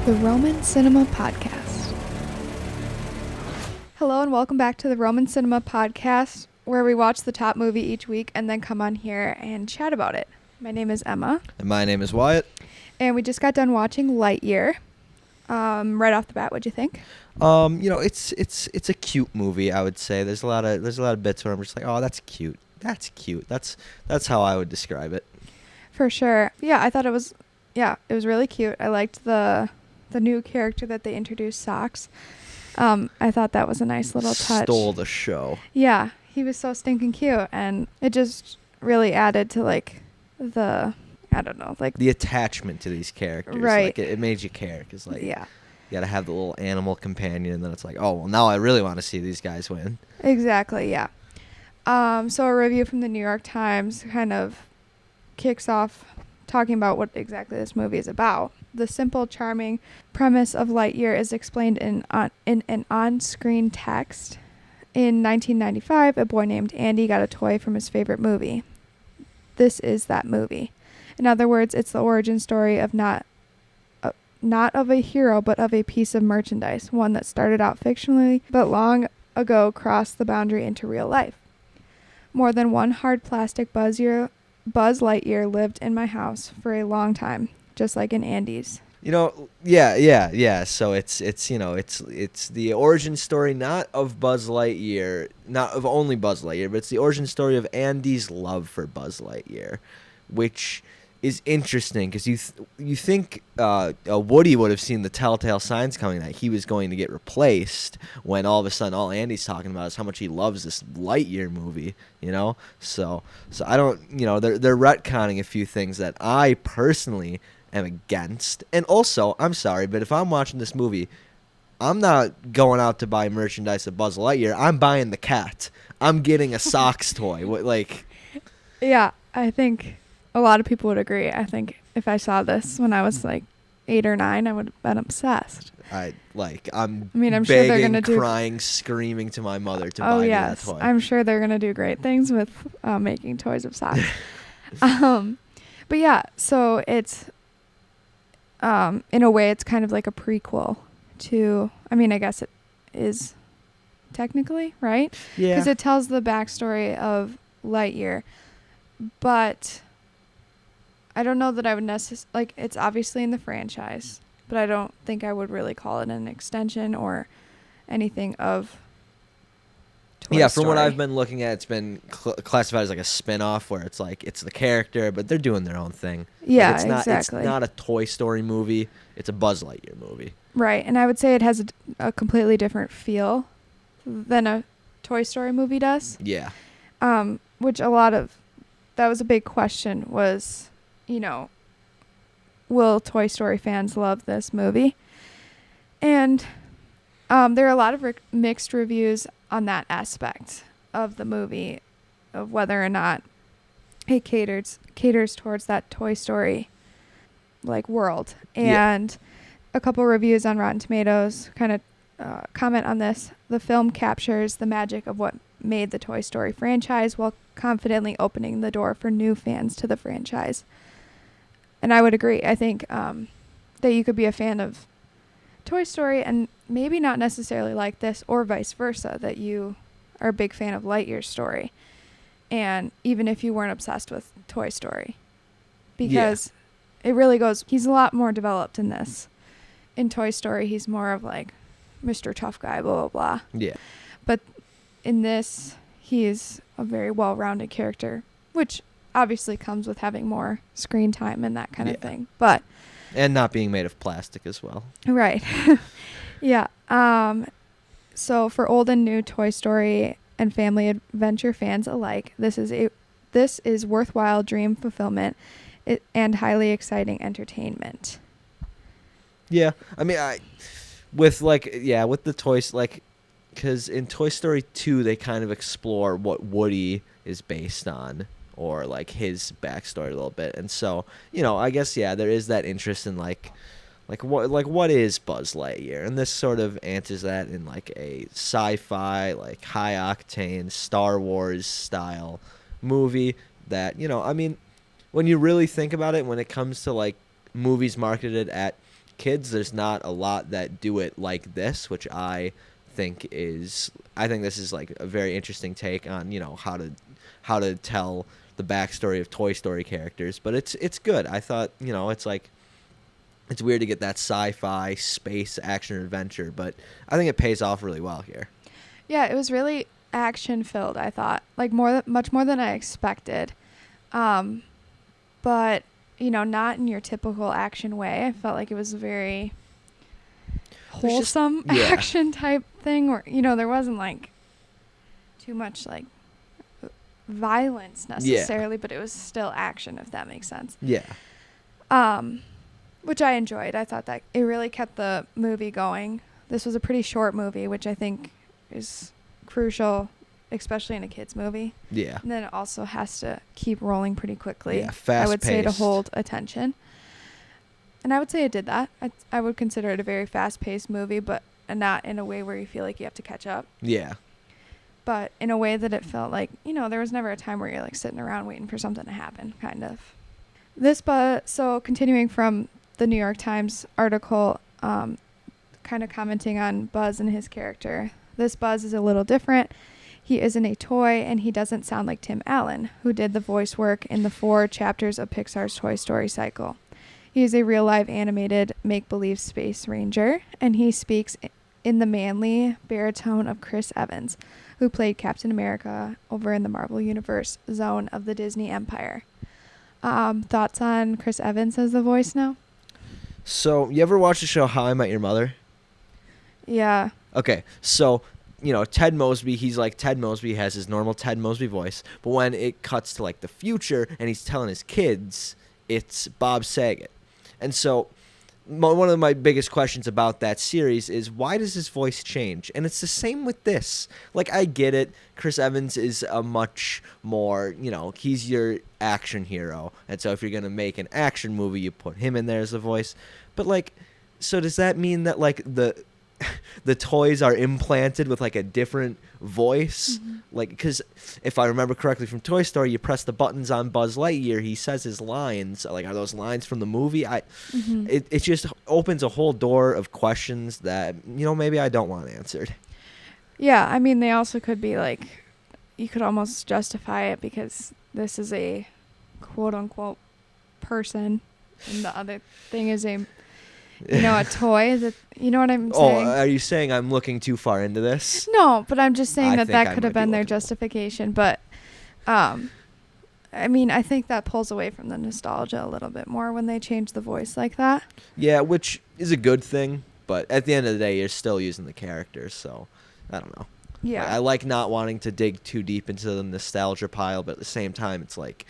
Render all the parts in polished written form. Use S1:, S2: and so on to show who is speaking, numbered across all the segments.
S1: The Rouman Cinema Podcast. Hello and welcome back to the Rouman Cinema Podcast, where we watch the top movie each week and then come on here and chat about it. My name is Emma.
S2: And my name is Wyatt.
S1: And we just got done watching Lightyear. Right off the bat, what'd you think?
S2: It's a cute movie, I would say. There's a lot of bits where I'm just like, oh, that's cute. That's cute. That's how I would describe it.
S1: For sure. Yeah, I thought it was really cute. I liked the new character that they introduced, Socks. I thought that was a nice little touch.
S2: Stole the show.
S1: Yeah, he was so stinking cute, and it just really added to the
S2: attachment to these characters.
S1: Right.
S2: Like it made you care because
S1: yeah,
S2: you got to have the little animal companion, and then it's like, oh well, now I really want to see these guys win.
S1: Exactly. Yeah. So a review from the New York Times kind of kicks off talking about what exactly this movie is about. The simple, charming premise of Lightyear is explained in an on-screen text. In 1995, a boy named Andy got a toy from his favorite movie. This is that movie. In other words, it's the origin story of not of a hero, but of a piece of merchandise, one that started out fictionally, but long ago crossed the boundary into real life. More than one hard plastic Buzz Lightyear lived in my house for a long time, just like in Andy's.
S2: Yeah. So it's the origin story not of Buzz Lightyear, not of only Buzz Lightyear, but it's the origin story of Andy's love for Buzz Lightyear, which is interesting because you think Woody would have seen the telltale signs coming that he was going to get replaced when all of a sudden all Andy's talking about is how much he loves this Lightyear movie, So I don't, they're retconning a few things that I personally am against. And also, I'm sorry, but if I'm watching this movie, I'm not going out to buy merchandise of Buzz Lightyear. I'm buying the cat. I'm getting a socks toy.
S1: Yeah, I think a lot of people would agree. I think if I saw this when I was 8 or 9, I would have been obsessed.
S2: I'm
S1: sure they're
S2: begging, gonna crying, screaming to my mother to buy me that toy.
S1: I'm sure they're going to do great things with making toys of socks. But yeah, so it's, in a way, it's kind of like a prequel to, I guess it is technically, right?
S2: Yeah.
S1: Because it tells the backstory of Lightyear, but I don't know that I would necessarily, it's obviously in the franchise, but I don't think I would really call it an extension or anything of Toy Story.
S2: From what I've been looking at, it's been classified as a spin-off where it's it's the character, but they're doing their own thing.
S1: Yeah,
S2: exactly. It's not a Toy Story movie. It's a Buzz Lightyear movie.
S1: Right, and I would say it has a completely different feel than a Toy Story movie does.
S2: Yeah.
S1: Which that was a big question was, will Toy Story fans love this movie? And there are a lot of mixed reviews on that aspect of the movie, of whether or not it caters towards that Toy Story world. And a couple reviews on Rotten Tomatoes kind of comment on this. The film captures the magic of what made the Toy Story franchise while confidently opening the door for new fans to the franchise. And I would agree. I think that you could be a fan of Toy Story and maybe not necessarily like this, or vice versa, that you are a big fan of Lightyear's story. And even if you weren't obsessed with Toy Story. Because it really goes, he's a lot more developed in this. In Toy Story, he's more of Mr. Tough Guy, blah, blah, blah.
S2: Yeah.
S1: But in this, he's a very well-rounded character, which obviously comes with having more screen time and that kind of thing.
S2: And not being made of plastic as well. Right.
S1: Yeah. So for old and new Toy Story and family adventure fans alike, this is worthwhile dream fulfillment and highly exciting entertainment.
S2: Yeah. With the toys, because in Toy Story 2, they kind of explore what Woody is based on, or his backstory a little bit. And so, I guess, there is that interest in what is Buzz Lightyear? And this sort of answers that in a sci-fi, high octane Star Wars style movie that, when you really think about it, when it comes to movies marketed at kids, there's not a lot that do it like this, which I think this is like a very interesting take on, you know, how to tell the backstory of Toy Story characters. But it's good. I thought, you know, it's like, it's weird to get that sci-fi space action adventure, but I think it pays off really well here.
S1: Yeah, it was really action filled, I thought. Like much more than I expected. But, you know, not in your typical action way. I felt like it was a very wholesome action type thing where, you know, there wasn't like too much like violence necessarily, but it was still action, if that makes sense.
S2: Yeah.
S1: Which I enjoyed. I thought that it really kept the movie going. This was a pretty short movie, which I think is crucial, especially in a kids movie.
S2: Yeah.
S1: And then it also has to keep rolling pretty quickly.
S2: Yeah, fast-paced.
S1: I would say, to hold attention. And I would say it did that. I would consider it a very fast-paced movie, but not in a way where you feel like you have to catch up.
S2: Yeah.
S1: But in a way that it felt like, you know, there was never a time where you're like sitting around waiting for something to happen, kind of. So continuing from the New York Times article, kind of commenting on Buzz and his character. This Buzz is a little different. He isn't a toy, and he doesn't sound like Tim Allen, who did the voice work in the 4 chapters of Pixar's Toy Story cycle. He is a real-life animated make-believe space ranger, and he speaks in the manly baritone of Chris Evans, who played Captain America over in the Marvel Universe zone of the Disney Empire. Thoughts on Chris Evans as the voice now?
S2: So, you ever watch the show How I Met Your Mother?
S1: Yeah.
S2: Okay, so, you know, Ted Mosby, he's like Ted Mosby, has his normal Ted Mosby voice, but when it cuts to, like, the future and he's telling his kids, it's Bob Saget. And so, one of my biggest questions about that series is, why does his voice change? And it's the same with this. Like, I get it. Chris Evans is a much more, you know, he's your action hero. And so if you're going to make an action movie, you put him in there as the voice. But, like, so does that mean that, like, the toys are implanted with, like, a different voice? Mm-hmm. Like, because if I remember correctly from Toy Story, you press the buttons on Buzz Lightyear, he says his lines. Like, are those lines from the movie? It just opens a whole door of questions that, you know, maybe I don't want answered.
S1: Yeah, I mean, they also could be like, you could almost justify it because this is a quote-unquote person, and the other thing is a, you know, a toy. That, you know what I'm saying?
S2: Oh, are you saying I'm looking too far into this?
S1: No, but I'm just saying that could have been their
S2: looking
S1: justification. But, I mean, I think that pulls away from the nostalgia a little bit more when they change the voice like that.
S2: Yeah, which is a good thing, but at the end of the day, you're still using the characters, so I don't know.
S1: Yeah.
S2: Like, I like not wanting to dig too deep into the nostalgia pile, but at the same time, it's like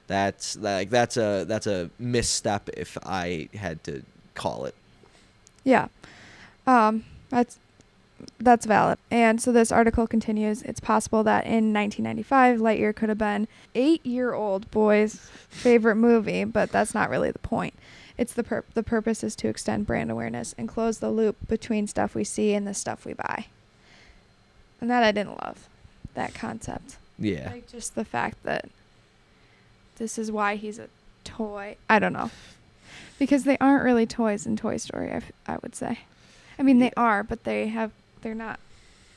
S2: that's a misstep if I had to call it.
S1: Yeah. That's valid. And so this article continues. It's possible that in 1995, Lightyear could have been 8-year-old boy's favorite movie, but that's not really the point. It's the purpose is to extend brand awareness and close the loop between stuff we see and the stuff we buy. And that I didn't love, that concept.
S2: Yeah.
S1: Like, just the fact that this is why he's a toy. I don't know. Because they aren't really toys in Toy Story, I would say. I mean, they are, but they're not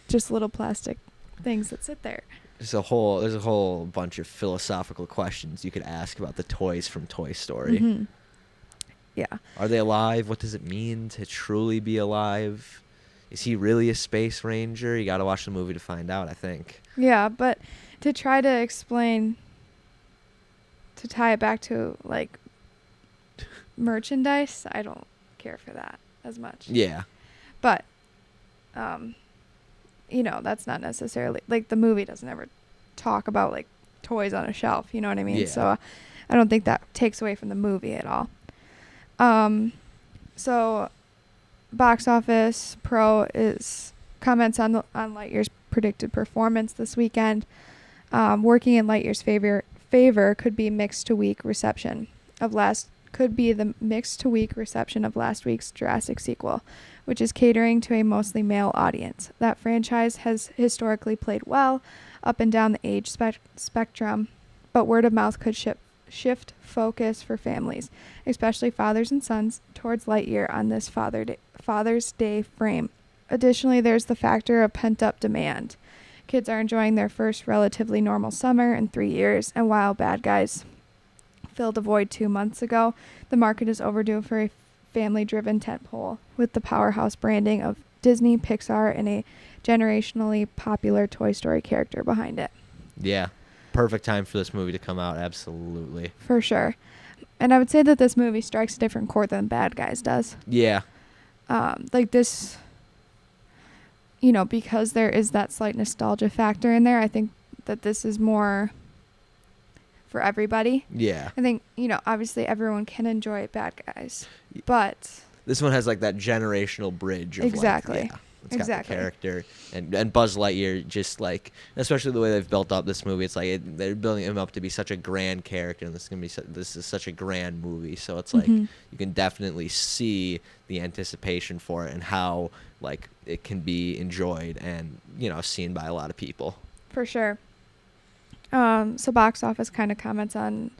S1: just little plastic things that sit there.
S2: There's a whole bunch of philosophical questions you could ask about the toys from Toy Story.
S1: Mm-hmm. Yeah.
S2: Are they alive? What does it mean to truly be alive? Is he really a space ranger? You got to watch the movie to find out, I think.
S1: Yeah, but to try to explain, to tie it back to, like, merchandise, I don't care for that as much.
S2: Yeah.
S1: But, you know, that's not necessarily, like, the movie doesn't ever talk about, like, toys on a shelf, you know what I mean?
S2: Yeah.
S1: So I don't think that takes away from the movie at all. So Box Office Pro is comments on Lightyear's predicted performance this weekend. Working in Lightyear's favor could be mixed to weak reception of last week's Jurassic sequel, which is catering to a mostly male audience. That franchise has historically played well up and down the age spectrum, but word of mouth could shift shift focus for families, especially fathers and sons, towards Lightyear on this Father's Day frame. Additionally, there's the factor of pent-up demand. Kids are enjoying their first relatively normal summer in 3 years, and while Bad Guys filled a void 2 months ago, the market is overdue for a family-driven tentpole with the powerhouse branding of Disney, Pixar, and a generationally popular Toy Story character behind it.
S2: Yeah. Perfect time for this movie to come out, absolutely.
S1: For sure. And I would say that this movie strikes a different chord than Bad Guys does.
S2: Yeah.
S1: Like this, because there is that slight nostalgia factor in there, I think that this is more for everybody.
S2: Yeah.
S1: I think, obviously everyone can enjoy Bad Guys, but
S2: this one has like that generational bridge of
S1: exactly.
S2: Like, yeah, it's got the character and Buzz Lightyear, just like, especially the way they've built up this movie, it's like they're building him up to be such a grand character, and this is such a grand movie, so it's like you can definitely see the anticipation for it and how like it can be enjoyed and seen by a lot of people. For sure.
S1: So Box Office kind of comments on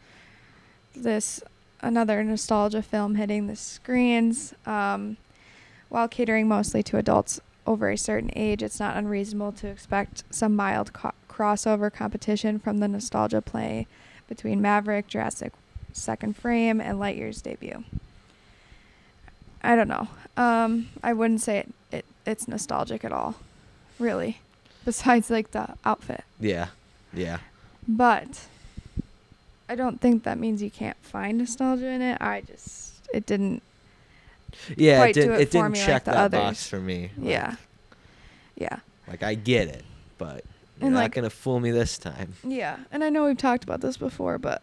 S1: this, another nostalgia film hitting the screens. While catering mostly to adults over a certain age, it's not unreasonable to expect some mild crossover competition from the nostalgia play between Maverick, Jurassic Second Frame, and Lightyear's debut. I don't know. I wouldn't say it's nostalgic at all, really, besides like the outfit.
S2: Yeah. Yeah.
S1: But I don't think that means you can't find nostalgia in it. It didn't.
S2: Yeah,
S1: quite
S2: it didn't
S1: me
S2: check
S1: like the
S2: that
S1: others.
S2: box for me.
S1: Yeah. Yeah.
S2: Like I get it, but you're
S1: And,
S2: not
S1: like,
S2: gonna fool me this time.
S1: Yeah, and I know we've talked about this before, but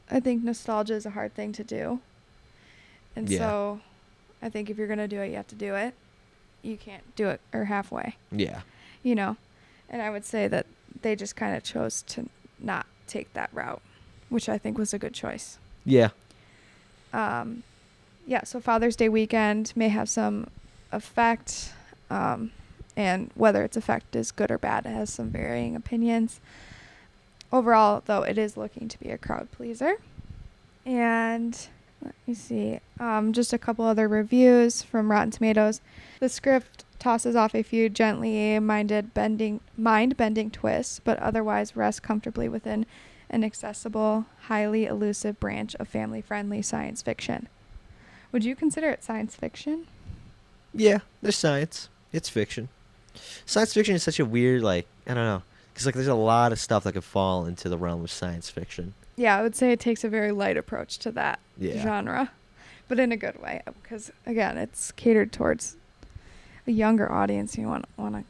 S1: I think nostalgia is a hard thing to do. And so I think if you're going to do it, you have to do it. You can't do it or halfway.
S2: Yeah.
S1: And I would say that they just kind of chose to not take that route, which I think was a good choice.
S2: Yeah.
S1: So Father's Day weekend may have some effect, and whether its effect is good or bad, it has some varying opinions. Overall, though, it is looking to be a crowd pleaser. And let me see, just a couple other reviews from Rotten Tomatoes. The script tosses off a few gently mind-bending twists, but otherwise rests comfortably within an accessible, highly elusive branch of family-friendly science fiction. Would you consider it science fiction?
S2: Yeah, there's science. It's fiction. Science fiction is such a weird, I don't know. Because, there's a lot of stuff that could fall into the realm of science fiction.
S1: Yeah, I would say it takes a very light approach to that
S2: Yeah.
S1: genre, but in a good way. Because, again, it's catered towards a younger audience. You want to...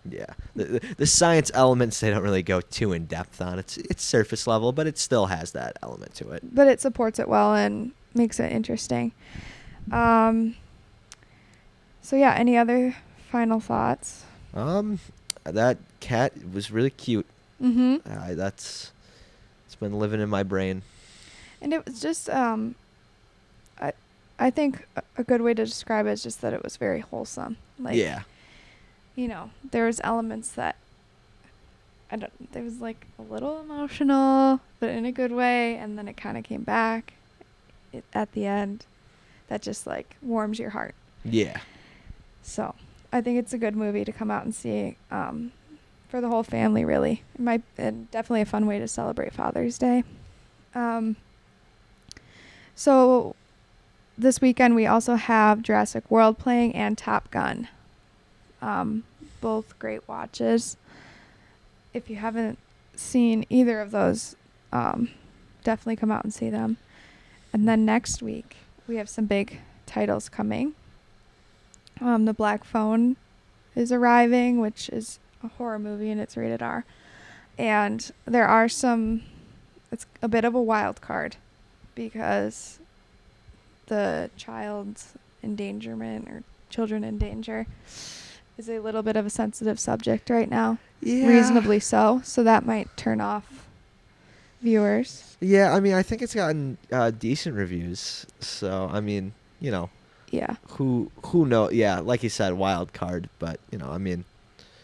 S2: Yeah. The science elements, they don't really go too in-depth on. It's surface level, but it still has that element to it.
S1: But it supports it well and makes it interesting. Any other final thoughts?
S2: That cat was really cute.
S1: Mm-hmm.
S2: It's been living in my brain.
S1: And it was just, I think a good way to describe it is just that it was very wholesome.
S2: Yeah.
S1: There was elements that, there was a little emotional, but in a good way, and then it kind of came back at the end. That just warms your heart.
S2: Yeah.
S1: So I think it's a good movie to come out and see, for the whole family, really. And definitely a fun way to celebrate Father's Day. So this weekend we also have Jurassic World playing and Top Gun. Both great watches. If you haven't seen either of those, definitely come out and see them. And then next week we have some big titles coming. The Black Phone is arriving, which is a horror movie and it's rated R. And there are it's a bit of a wild card because the child's endangerment or children in danger is a little bit of a sensitive subject right now.
S2: Yeah.
S1: Reasonably so. So that might turn off viewers.
S2: Yeah, I think it's gotten decent reviews. So,
S1: Yeah.
S2: Who knows? Yeah, like you said, wild card. But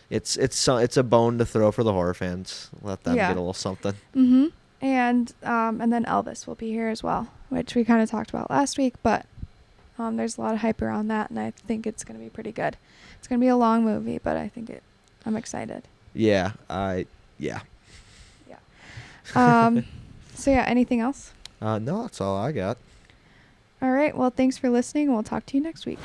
S2: it's a bone to throw for the horror fans. Let them get a little something.
S1: Mm-hmm. And then Elvis will be here as well, which we kind of talked about last week, but there's a lot of hype around that, and I think it's going to be pretty good. It's going to be a long movie, but I'm excited.
S2: Yeah.
S1: Yeah. So yeah, anything else?
S2: No, that's all I got.
S1: All right. Well, thanks for listening. We'll talk to you next week.